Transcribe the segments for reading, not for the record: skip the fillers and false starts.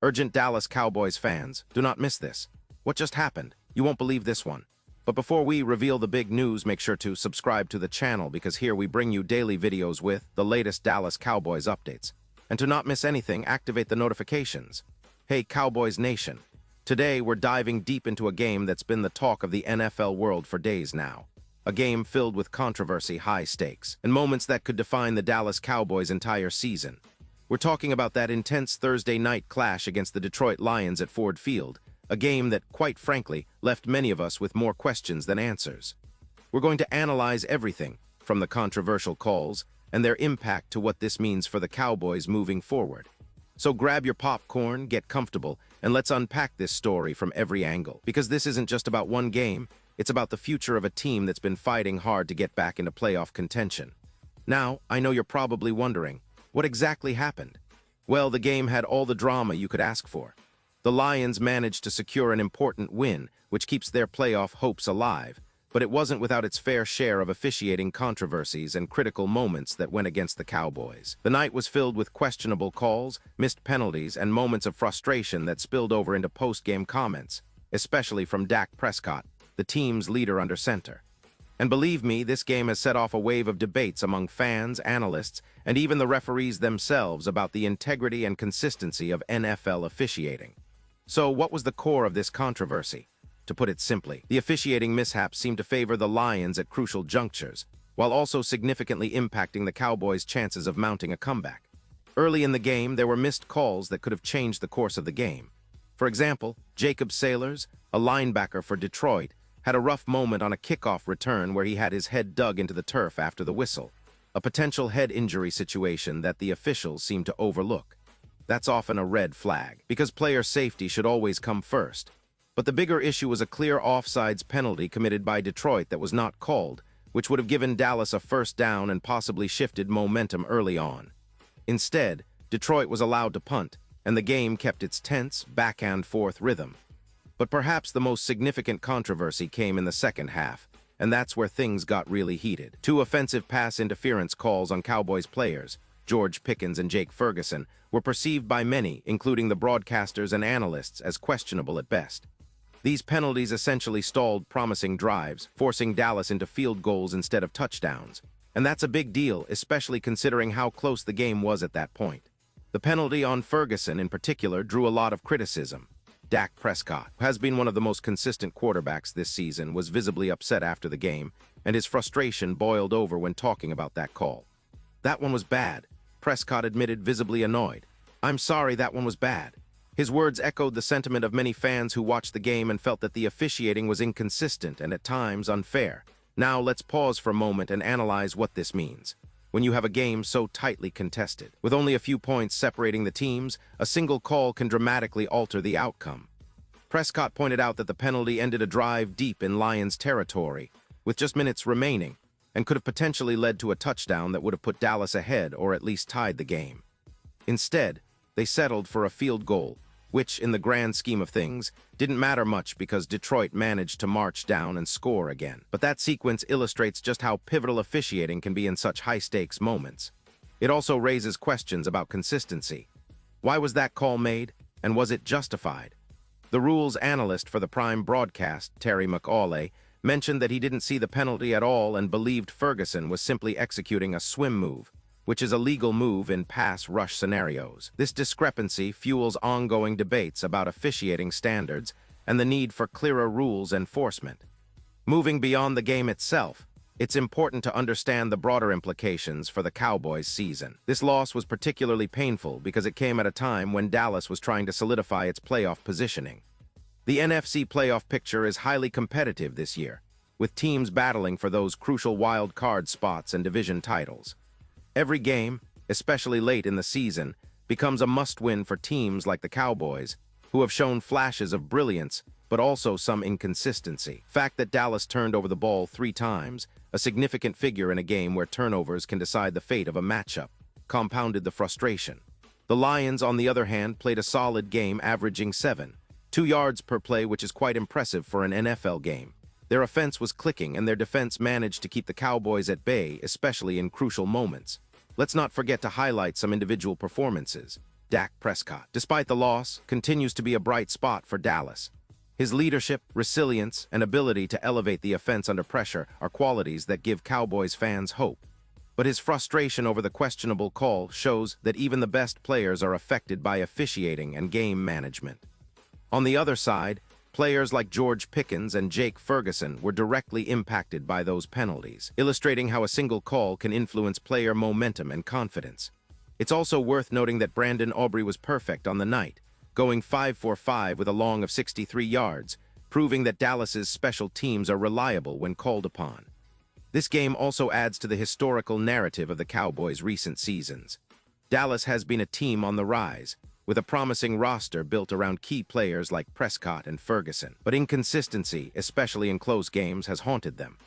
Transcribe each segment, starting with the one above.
Urgent Dallas Cowboys fans, do not miss this. What just happened? You won't believe this one. But before we reveal the big news, make sure to subscribe to the channel because here we bring you daily videos with the latest Dallas Cowboys updates. And to not miss anything, activate the notifications. Hey Cowboys Nation, today we're diving deep into a game that's been the talk of the NFL world for days now. A game filled with controversy, high stakes, and moments that could define the Dallas Cowboys' entire season. We're talking about that intense Thursday night clash against the Detroit Lions at Ford Field, a game that, quite frankly, left many of us with more questions than answers. We're going to analyze everything, from the controversial calls and their impact to what this means for the Cowboys moving forward. So grab your popcorn, get comfortable, and let's unpack this story from every angle. Because this isn't just about one game, it's about the future of a team that's been fighting hard to get back into playoff contention. Now, I know you're probably wondering, what exactly happened? Well, the game had all the drama you could ask for. The Lions managed to secure an important win, which keeps their playoff hopes alive, but it wasn't without its fair share of officiating controversies and critical moments that went against the Cowboys. The night was filled with questionable calls, missed penalties, and moments of frustration that spilled over into post-game comments, especially from Dak Prescott, the team's leader under center. And believe me, this game has set off a wave of debates among fans, analysts, and even the referees themselves about the integrity and consistency of NFL officiating. So what was the core of this controversy? To put it simply, the officiating mishaps seemed to favor the Lions at crucial junctures, while also significantly impacting the Cowboys' chances of mounting a comeback. Early in the game, there were missed calls that could have changed the course of the game. For example, Jacob Sailors, a linebacker for Detroit, had a rough moment on a kickoff return where he had his head dug into the turf after the whistle, a potential head injury situation that the officials seem to overlook. That's often a red flag, because player safety should always come first. But the bigger issue was a clear offsides penalty committed by Detroit that was not called, which would have given Dallas a first down and possibly shifted momentum early on. Instead, Detroit was allowed to punt, and the game kept its tense, back-and-forth rhythm. But perhaps the most significant controversy came in the second half, and that's where things got really heated. Two offensive pass interference calls on Cowboys players, George Pickens and Jake Ferguson, were perceived by many, including the broadcasters and analysts, as questionable at best. These penalties essentially stalled promising drives, forcing Dallas into field goals instead of touchdowns. And that's a big deal, especially considering how close the game was at that point. The penalty on Ferguson in particular drew a lot of criticism. Dak Prescott, who has been one of the most consistent quarterbacks this season, was visibly upset after the game, and his frustration boiled over when talking about that call. "That one was bad," Prescott admitted, visibly annoyed. "I'm sorry, that one was bad." His words echoed the sentiment of many fans who watched the game and felt that the officiating was inconsistent and at times unfair. Now let's pause for a moment and analyze what this means. When you have a game so tightly contested, with only a few points separating the teams, a single call can dramatically alter the outcome. Prescott pointed out that the penalty ended a drive deep in Lions territory, with just minutes remaining, and could have potentially led to a touchdown that would have put Dallas ahead or at least tied the game. Instead, they settled for a field goal, which, in the grand scheme of things, didn't matter much because Detroit managed to march down and score again. But that sequence illustrates just how pivotal officiating can be in such high-stakes moments. It also raises questions about consistency. Why was that call made, and was it justified? The rules analyst for the Prime broadcast, Terry McAuley, mentioned that he didn't see the penalty at all and believed Ferguson was simply executing a swim move, which is a legal move in pass-rush scenarios. This discrepancy fuels ongoing debates about officiating standards and the need for clearer rules enforcement. Moving beyond the game itself, it's important to understand the broader implications for the Cowboys' season. This loss was particularly painful because it came at a time when Dallas was trying to solidify its playoff positioning. The NFC playoff picture is highly competitive this year, with teams battling for those crucial wild card spots and division titles. Every game, especially late in the season, becomes a must-win for teams like the Cowboys, who have shown flashes of brilliance but also some inconsistency. The fact that Dallas turned over the ball 3 times, a significant figure in a game where turnovers can decide the fate of a matchup, compounded the frustration. The Lions, on the other hand, played a solid game, averaging 7.2 yards per play, which is quite impressive for an NFL game. Their offense was clicking, and their defense managed to keep the Cowboys at bay, especially in crucial moments. Let's not forget to highlight some individual performances. Dak Prescott, despite the loss, continues to be a bright spot for Dallas. His leadership, resilience, and ability to elevate the offense under pressure are qualities that give Cowboys fans hope. But his frustration over the questionable call shows that even the best players are affected by officiating and game management. On the other side, players like George Pickens and Jake Ferguson were directly impacted by those penalties, illustrating how a single call can influence player momentum and confidence. It's also worth noting that Brandon Aubrey was perfect on the night, going 5 for 5 with a long of 63 yards, proving that Dallas's special teams are reliable when called upon. This game also adds to the historical narrative of the Cowboys' recent seasons. Dallas has been a team on the rise, with a promising roster built around key players like Prescott and Ferguson. But inconsistency, especially in close games, has haunted them.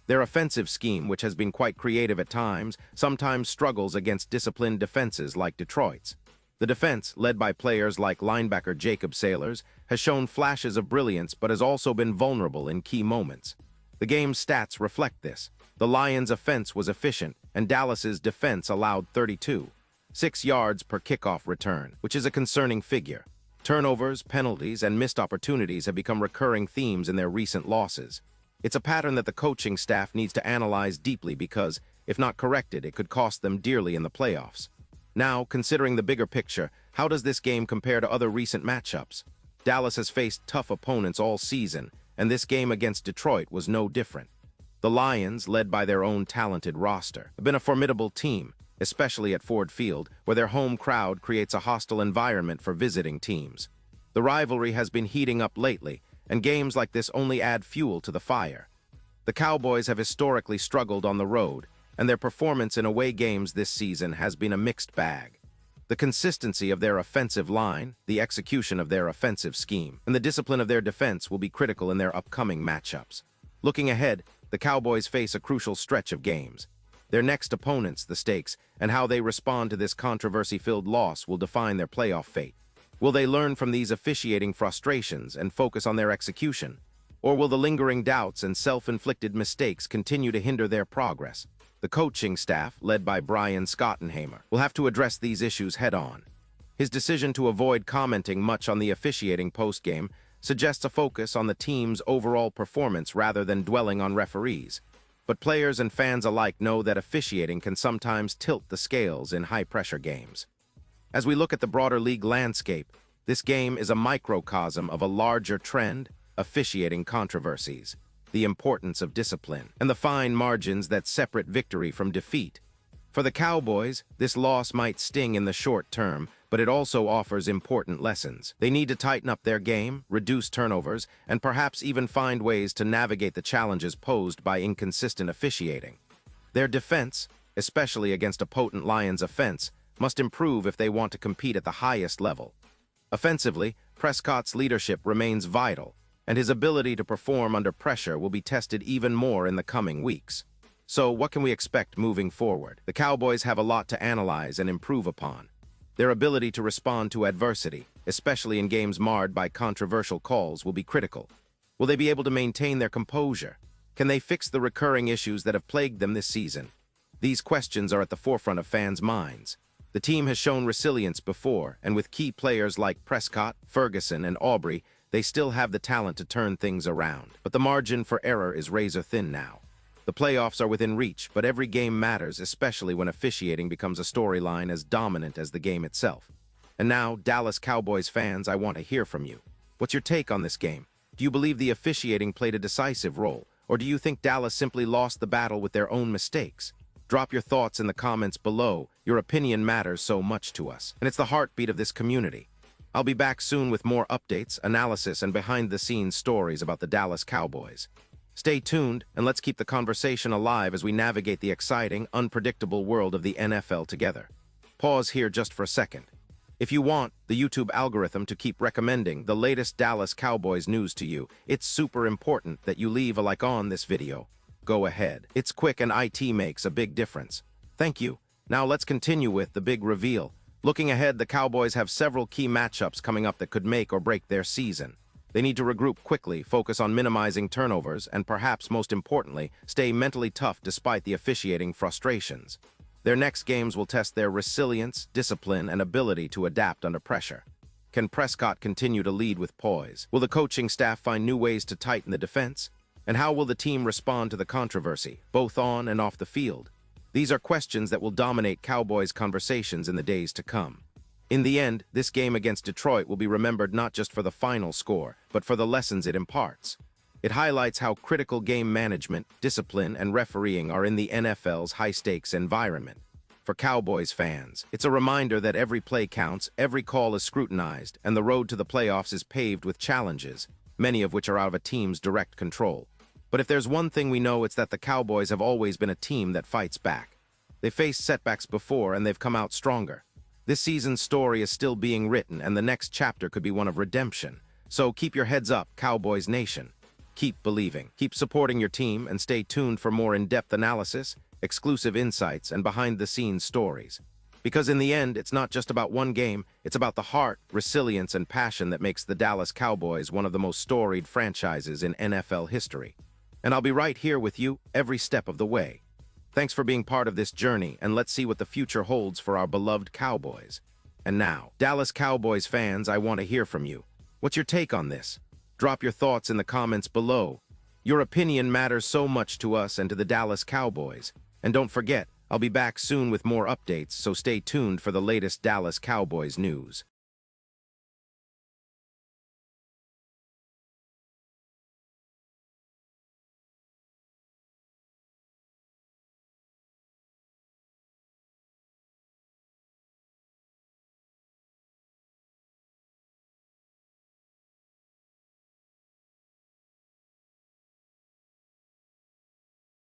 Their offensive scheme, which has been quite creative at times, sometimes struggles against disciplined defenses like Detroit's. The defense, led by players like linebacker Jacob Sailors, has shown flashes of brilliance but has also been vulnerable in key moments. The game's stats reflect this. The Lions' offense was efficient, and Dallas's defense allowed 32.6 yards per kickoff return, which is a concerning figure. Turnovers, penalties, and missed opportunities have become recurring themes in their recent losses. It's a pattern that the coaching staff needs to analyze deeply because, if not corrected, it could cost them dearly in the playoffs. Now, considering the bigger picture, how does this game compare to other recent matchups? Dallas has faced tough opponents all season, and this game against Detroit was no different. The Lions, led by their own talented roster, have been a formidable team, especially at Ford Field, where their home crowd creates a hostile environment for visiting teams. The rivalry has been heating up lately, and games like this only add fuel to the fire. The Cowboys have historically struggled on the road, and their performance in away games this season has been a mixed bag. The consistency of their offensive line, the execution of their offensive scheme, and the discipline of their defense will be critical in their upcoming matchups. Looking ahead, the Cowboys face a crucial stretch of games. Their next opponents, the stakes, and how they respond to this controversy-filled loss will define their playoff fate. Will they learn from these officiating frustrations and focus on their execution? Or will the lingering doubts and self-inflicted mistakes continue to hinder their progress? The coaching staff, led by Brian Schottenheimer, will have to address these issues head-on. His decision to avoid commenting much on the officiating post-game suggests a focus on the team's overall performance rather than dwelling on referees. But players and fans alike know that officiating can sometimes tilt the scales in high-pressure games. As we look at the broader league landscape, this game is a microcosm of a larger trend: officiating controversies, the importance of discipline, and the fine margins that separate victory from defeat. For the Cowboys, this loss might sting in the short term, but it also offers important lessons. They need to tighten up their game, reduce turnovers, and perhaps even find ways to navigate the challenges posed by inconsistent officiating. Their defense, especially against a potent Lions offense, must improve if they want to compete at the highest level. Offensively, Prescott's leadership remains vital, and his ability to perform under pressure will be tested even more in the coming weeks. So, what can we expect moving forward? The Cowboys have a lot to analyze and improve upon. Their ability to respond to adversity, especially in games marred by controversial calls, will be critical. Will they be able to maintain their composure? Can they fix the recurring issues that have plagued them this season? These questions are at the forefront of fans' minds. The team has shown resilience before, and with key players like Prescott, Ferguson, and Aubrey, they still have the talent to turn things around. But the margin for error is razor-thin now. The playoffs are within reach, but every game matters, especially when officiating becomes a storyline as dominant as the game itself. And now, Dallas Cowboys fans, I want to hear from you. What's your take on this game? Do you believe the officiating played a decisive role, or do you think Dallas simply lost the battle with their own mistakes? Drop your thoughts in the comments below. Your opinion matters so much to us, and it's the heartbeat of this community. I'll be back soon with more updates, analysis, and behind-the-scenes stories about the Dallas Cowboys. Stay tuned, and let's keep the conversation alive as we navigate the exciting, unpredictable world of the NFL together. Pause here just for a second. If you want the YouTube algorithm to keep recommending the latest Dallas Cowboys news to you, it's super important that you leave a like on this video. Go ahead. It's quick and it makes a big difference. Thank you. Now let's continue with the big reveal. Looking ahead, the Cowboys have several key matchups coming up that could make or break their season. They need to regroup quickly, focus on minimizing turnovers, and perhaps most importantly, stay mentally tough despite the officiating frustrations. Their next games will test their resilience, discipline, and ability to adapt under pressure. Can Prescott continue to lead with poise? Will the coaching staff find new ways to tighten the defense? And how will the team respond to the controversy, both on and off the field? These are questions that will dominate Cowboys conversations in the days to come. In the end, this game against Detroit will be remembered not just for the final score, but for the lessons it imparts. It highlights how critical game management, discipline, and refereeing are in the NFL's high-stakes environment. For Cowboys fans, it's a reminder that every play counts, every call is scrutinized, and the road to the playoffs is paved with challenges, many of which are out of a team's direct control. But if there's one thing we know, it's that the Cowboys have always been a team that fights back. They faced setbacks before, and they've come out stronger. This season's story is still being written, and the next chapter could be one of redemption. So keep your heads up, Cowboys Nation. Keep believing, keep supporting your team, and stay tuned for more in-depth analysis, exclusive insights, and behind-the-scenes stories. Because in the end, it's not just about one game, it's about the heart, resilience, and passion that makes the Dallas Cowboys one of the most storied franchises in NFL history. And I'll be right here with you every step of the way. Thanks for being part of this journey, and let's see what the future holds for our beloved Cowboys. And now, Dallas Cowboys fans, I want to hear from you. What's your take on this? Drop your thoughts in the comments below. Your opinion matters so much to us and to the Dallas Cowboys. And don't forget, I'll be back soon with more updates, so stay tuned for the latest Dallas Cowboys news.